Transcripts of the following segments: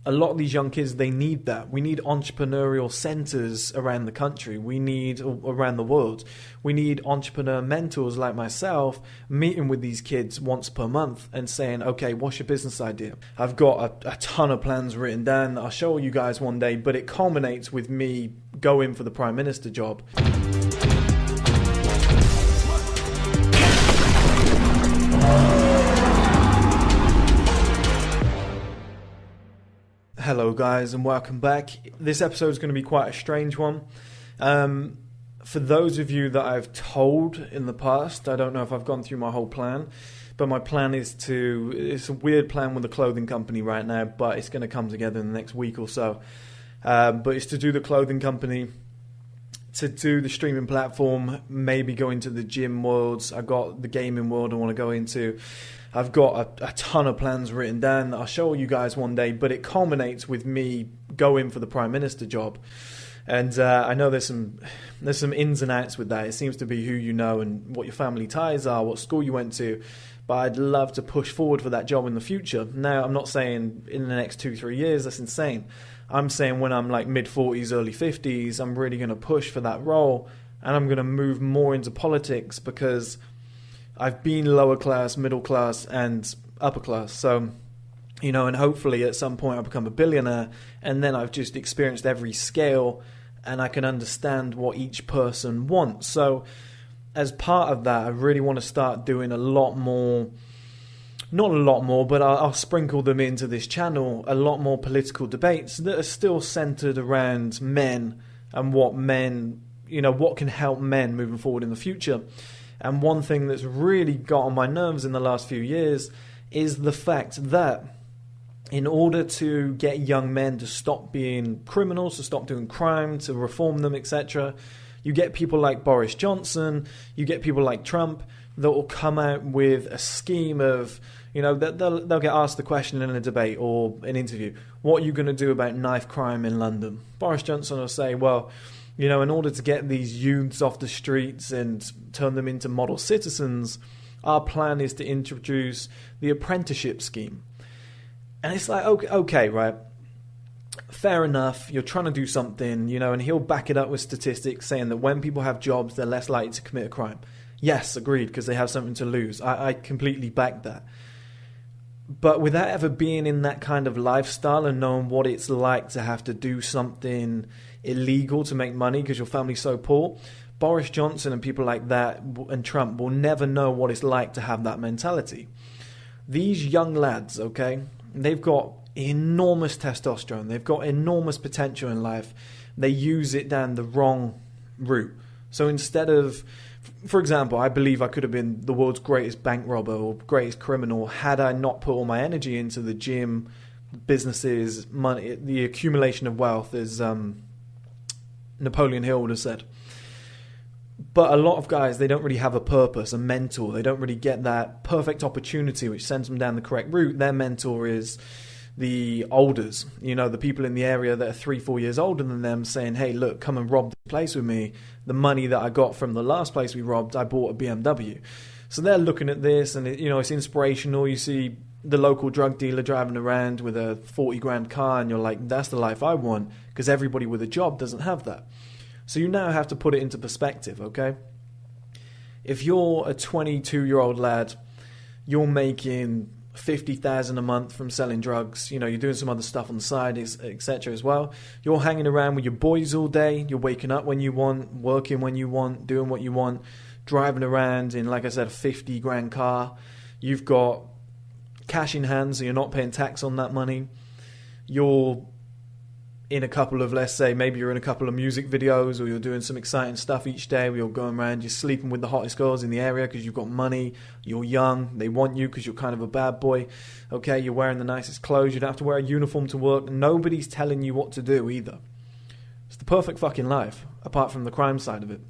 a lot of these young kids, they need that. We need entrepreneurial centers around the country. We need around the world. We need entrepreneur mentors like myself meeting with these kids once per month and saying, okay, what's your business idea? I've got a ton of plans written down that I'll show you guys one day, but it culminates with me going for the Prime Minister job. Hello guys and welcome back. This episode is going to be quite a strange one. For those of you that I've told in the past, I don't know if I've gone through my whole plan, but my plan is it's a weird plan with a clothing company right now, but it's going to come together in the next week or so. But it's to do the clothing company, to do the streaming platform, maybe go into the gym worlds. I got the gaming world I want to go into. I've got a ton of plans written down that I'll show you guys one day, but it culminates with me going for the Prime Minister job. And I know there's some ins and outs with that. It seems to be who you know and what your family ties are, what school you went to. But I'd love to push forward for that job in the future. Now, I'm not saying in the next 2-3 years, that's insane. I'm saying when I'm like mid-40s, early 50s, I'm really going to push for that role. And I'm going to move more into politics because I've been lower class, middle class, and upper class. So, and hopefully at some point I'll become a billionaire, and then I've just experienced every scale, and I can understand what each person wants. So, as part of that, I really want to start doing a lot more, not a lot more, but I'll sprinkle them into this channel, a lot more political debates that are still centered around men and what men, what can help men moving forward in the future. And one thing that's really got on my nerves in the last few years is the fact that in order to get young men to stop being criminals, to stop doing crime, to reform them, etc., you get people like Boris Johnson, you get people like Trump that will come out with a scheme of, they'll get asked the question in a debate or an interview, what are you going to do about knife crime in London? Boris Johnson will say, well, in order to get these youths off the streets and turn them into model citizens, our plan is to introduce the apprenticeship scheme. And it's like, okay, right, fair enough, you're trying to do something, and he'll back it up with statistics saying that when people have jobs, they're less likely to commit a crime. Yes, agreed, because they have something to lose. I completely back that. But without ever being in that kind of lifestyle and knowing what it's like to have to do something illegal to make money because your family's so poor, Boris Johnson and people like that and Trump will never know what it's like to have that mentality. These young lads, okay, they've got enormous testosterone. They've got enormous potential in life. They use it down the wrong route. So instead of, for example, I believe I could have been the world's greatest bank robber or greatest criminal had I not put all my energy into the gym, businesses, money, the accumulation of wealth, as Napoleon Hill would have said. But a lot of guys, they don't really have a purpose, a mentor. They don't really get that perfect opportunity which sends them down the correct route. Their mentor is the olders, the people in the area that are 3-4 years older than them saying, hey, look, come and rob this place with me. The money that I got from the last place we robbed, I bought a BMW. So they're looking at this and, it's inspirational. You see the local drug dealer driving around with a 40 grand car and you're like, that's the life I want, because everybody with a job doesn't have that. So you now have to put it into perspective, okay? If you're a 22-year-old lad, you're making 50,000 a month from selling drugs, you're doing some other stuff on the side, etc. as well. You're hanging around with your boys all day, you're waking up when you want, working when you want, doing what you want, driving around in, like I said, a 50 grand car. You've got cash in hand, so you're not paying tax on that money. You're in a couple of, let's say, maybe you're in a couple of music videos, or you're doing some exciting stuff each day where you're going around, you're sleeping with the hottest girls in the area because you've got money, you're young, they want you because you're kind of a bad boy, okay, you're wearing the nicest clothes, you don't have to wear a uniform to work, nobody's telling you what to do either. It's the perfect fucking life, apart from the crime side of it.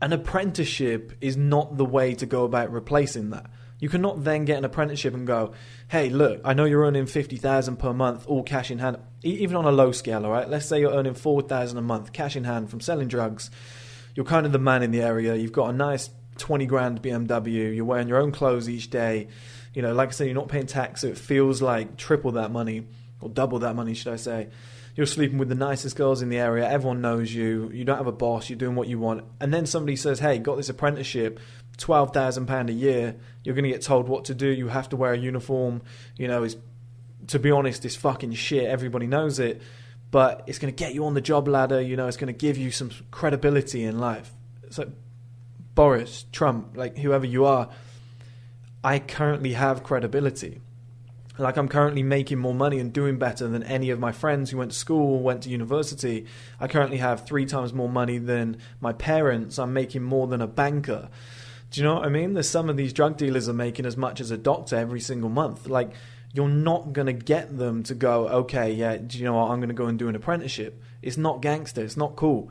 An apprenticeship is not the way to go about replacing that. You cannot then get an apprenticeship and go, hey, look, I know you're earning 50,000 per month, all cash in hand, even on a low scale, all right? Let's say you're earning 4,000 a month, cash in hand from selling drugs. You're kind of the man in the area. You've got a nice 20 grand BMW. You're wearing your own clothes each day. Like I said, you're not paying tax, so it feels like triple that money, or double that money, should I say. You're sleeping with the nicest girls in the area, everyone knows you, you don't have a boss, you're doing what you want. And then somebody says, hey, got this apprenticeship, £12,000 a year, you're going to get told what to do, you have to wear a uniform, to be honest, it's fucking shit, everybody knows it, but it's going to get you on the job ladder, it's going to give you some credibility in life. So Boris, Trump, like whoever you are, I currently have credibility. Like, I'm currently making more money and doing better than any of my friends who went to school, went to university. I currently have 3 times more money than my parents. I'm making more than a banker. Do you know what I mean? There's some of these drug dealers are making as much as a doctor every single month. Like, you're not going to get them to go, okay, yeah, do you know what? I'm going to go and do an apprenticeship. It's not gangster. It's not cool.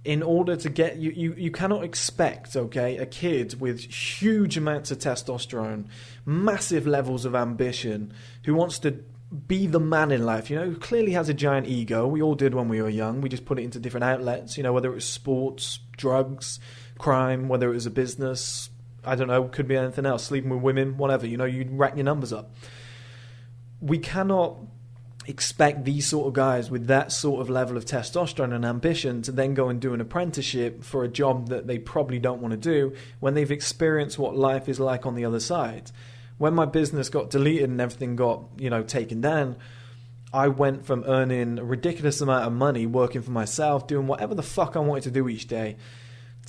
In order to get you cannot expect, okay, a kid with huge amounts of testosterone, massive levels of ambition, who wants to be the man in life, who clearly has a giant ego. We all did when we were young. We just put it into different outlets, whether it was sports, drugs, crime, whether it was a business, I don't know, could be anything else, sleeping with women, whatever, you'd rack your numbers up. We cannot expect these sort of guys with that sort of level of testosterone and ambition to then go and do an apprenticeship for a job that they probably don't want to do when they've experienced what life is like on the other side. When my business got deleted and everything got, taken down, I went from earning a ridiculous amount of money working for myself, doing whatever the fuck I wanted to do each day,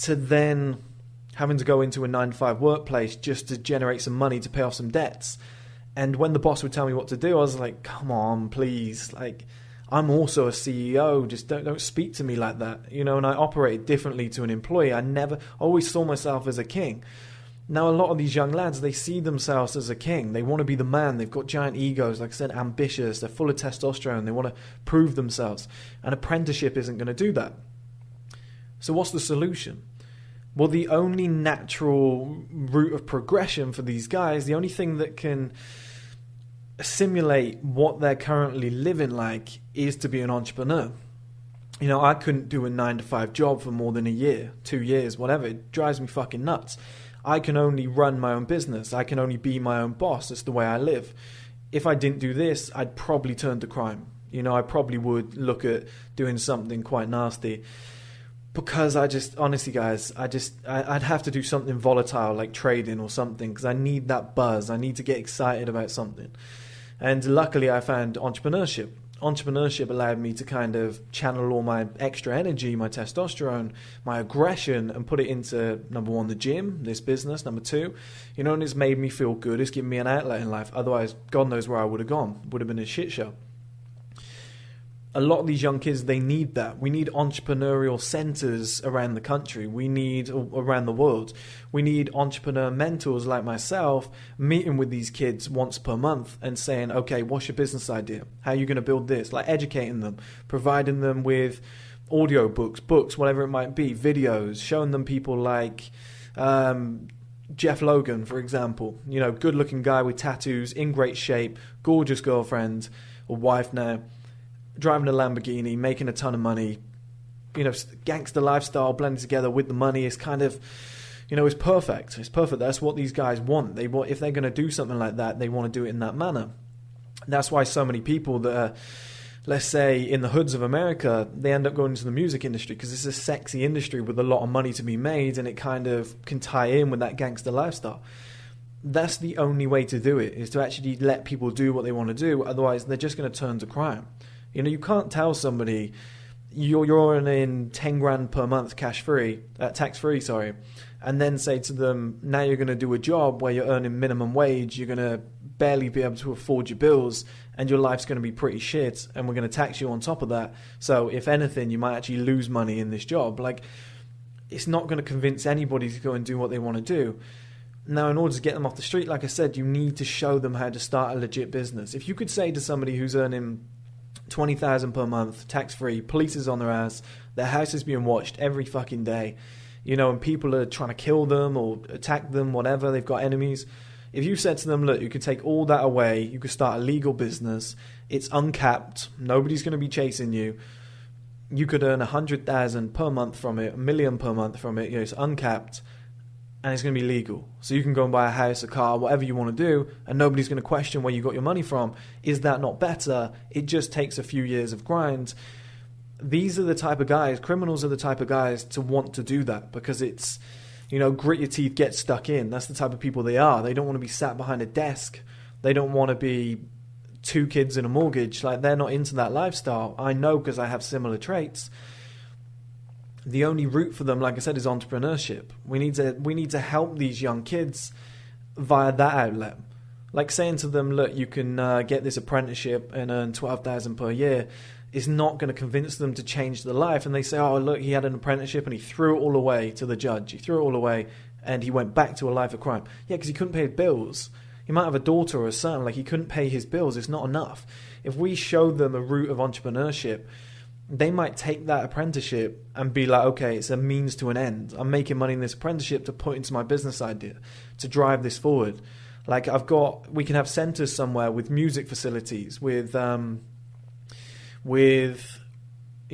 to then having to go into a 9-to-5 workplace just to generate some money to pay off some debts. And when the boss would tell me what to do, I was like, come on, please. Like, I'm also a CEO. Just don't speak to me like that. And I operated differently to an employee. I always saw myself as a king. Now, a lot of these young lads, they see themselves as a king. They want to be the man. They've got giant egos, like I said, ambitious. They're full of testosterone. They want to prove themselves. An apprenticeship isn't going to do that. So what's the solution? Well, the only natural route of progression for these guys, the only thing that can simulate what they're currently living like, is to be an entrepreneur. I couldn't do a 9-to-5 job for more than a year, 2 years, whatever. It drives me fucking nuts. I can only run my own business. I can only be my own boss. It's the way I live. If I didn't do this, I'd probably turn to crime. I probably would look at doing something quite nasty. Because honestly, guys, I'd have to do something volatile like trading or something, because I need that buzz. I need to get excited about something. And luckily, I found entrepreneurship. Entrepreneurship allowed me to kind of channel all my extra energy, my testosterone, my aggression, and put it into, number 1, the gym, this business, number 2, and it's made me feel good. It's given me an outlet in life. Otherwise, God knows where I would have gone. Would have been a shit show. A lot of these young kids, they need that. We need entrepreneurial centers around the country. We need around the world. We need entrepreneur mentors like myself meeting with these kids once per month and saying, okay, what's your business idea? How are you going to build this? Like educating them, providing them with audio books, whatever it might be, videos, showing them people like Jeff Logan, for example. Good looking guy with tattoos, in great shape, gorgeous girlfriend or wife now, driving a Lamborghini, making a ton of money, gangster lifestyle blended together with the money is kind of, it's perfect. It's perfect. That's what these guys want. If they're going to do something like that, they want to do it in that manner. That's why so many people that are, let's say, in the hoods of America, they end up going into the music industry because it's a sexy industry with a lot of money to be made, and it kind of can tie in with that gangster lifestyle. That's the only way to do it, is to actually let people do what they want to do. Otherwise, they're just going to turn to crime. You can't tell somebody you're earning 10 grand per month tax-free, and then say to them, now you're going to do a job where you're earning minimum wage, you're going to barely be able to afford your bills, and your life's going to be pretty shit, and we're going to tax you on top of that. So if anything, you might actually lose money in this job. Like, it's not going to convince anybody to go and do what they want to do. Now, in order to get them off the street, like I said, you need to show them how to start a legit business. If you could say to somebody who's earning $20,000 per month, tax-free, police is on their ass, their house is being watched every fucking day, and people are trying to kill them or attack them, whatever, they've got enemies. If you said to them, look, you could take all that away, you could start a legal business, it's uncapped, nobody's going to be chasing you, you could earn $100,000 per month from it, $1 million per month from it, it's uncapped, and it's going to be legal. So you can go and buy a house, a car, whatever you want to do, and nobody's going to question where you got your money from. Is that not better? It just takes a few years of grind. These are the type of guys, criminals are the type of guys to want to do that, because it's, grit your teeth, get stuck in. That's the type of people they are. They don't want to be sat behind a desk. They don't want to be 2 kids and a mortgage. Like, they're not into that lifestyle. I know, because I have similar traits. The only route for them, like I said, is entrepreneurship. We need to help these young kids via that outlet. Like saying to them, look, you can get this apprenticeship and earn $12,000 per year is not going to convince them to change their life. And they say, oh, look, he had an apprenticeship and he threw it all away to the judge. He threw it all away and he went back to a life of crime. Yeah, because he couldn't pay his bills. He might have a daughter or a son. Like, he couldn't pay his bills. It's not enough. If we show them a route of entrepreneurship, they might take that apprenticeship and be like, okay, it's a means to an end. I'm making money in this apprenticeship to put into my business idea, to drive this forward. Like, we can have centers somewhere with music facilities, with a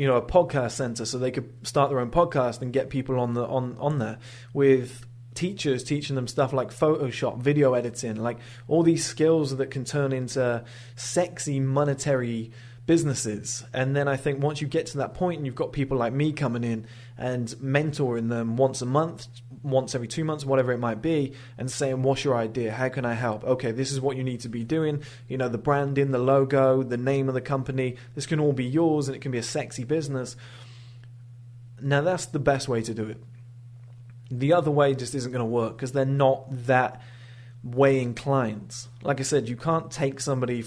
podcast center, so they could start their own podcast and get people on there, with teachers teaching them stuff like Photoshop, video editing, like all these skills that can turn into sexy monetary businesses. And then I think once you get to that point and you've got people like me coming in and mentoring them once a month, once every 2 months, whatever it might be, and saying, what's your idea? How can I help? Okay, this is what you need to be doing. The branding, the logo, the name of the company, this can all be yours and it can be a sexy business. Now, that's the best way to do it. The other way just isn't going to work, because they're not that way inclined. Like I said, you can't take somebody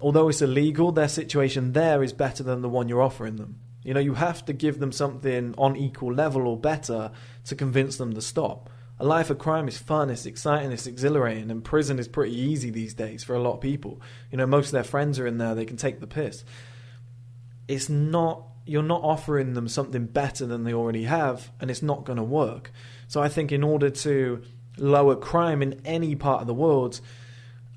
although it's illegal, their situation there is better than the one you're offering them. You have to give them something on equal level or better to convince them to stop. A life of crime is fun, it's exciting, it's exhilarating, and prison is pretty easy these days for a lot of people. Most of their friends are in there, they can take the piss. You're not offering them something better than they already have, and it's not going to work. So I think in order to lower crime in any part of the world,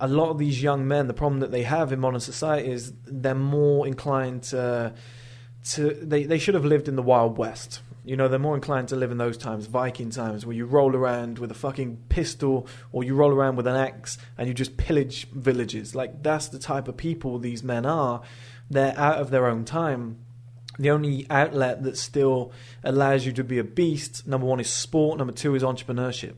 a lot of these young men, the problem that they have in modern society is they're more inclined they should have lived in the Wild West. They're more inclined to live in those times, Viking times, where you roll around with a fucking pistol or you roll around with an axe and you just pillage villages. Like, that's the type of people these men are. They're out of their own time. The only outlet that still allows you to be a beast, number 1 is sport, number 2 is entrepreneurship.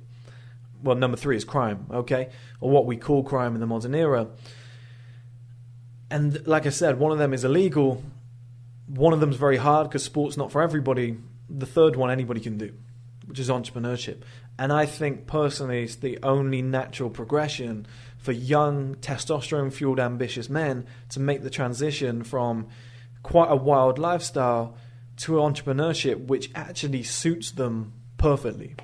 Well, number 3 is crime, okay? Or what we call crime in the modern era. And like I said, one of them is illegal. One of them is very hard because sport's not for everybody. The third one anybody can do, which is entrepreneurship. And I think personally it's the only natural progression for young, testosterone-fueled, ambitious men to make the transition from quite a wild lifestyle to entrepreneurship, which actually suits them perfectly.